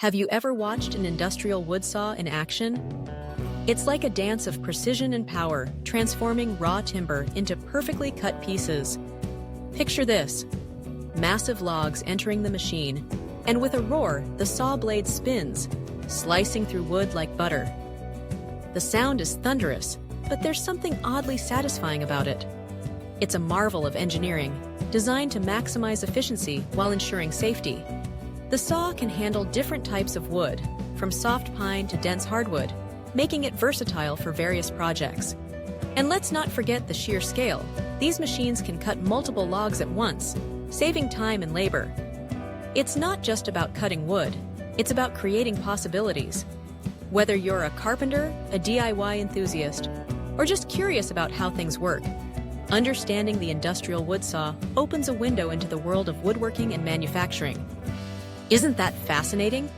Have you ever watched an industrial wood saw in action? It's like a dance of precision and power, transforming raw timber into perfectly cut pieces. Picture this: massive logs entering the machine, and with a roar, the saw blade spins, slicing through wood like butter. The sound is thunderous, but there's something oddly satisfying about it. It's a marvel of engineering, designed to maximize efficiency while ensuring safety. The saw can handle different types of wood, from soft pine to dense hardwood, making it versatile for various projects. And let's not forget the sheer scale. These machines can cut multiple logs at once, saving time and labor. It's not just about cutting wood, it's about creating possibilities. Whether you're a carpenter, a DIY enthusiast, or just curious about how things work, understanding the industrial wood saw opens a window into the world of woodworking and manufacturing. Isn't that fascinating?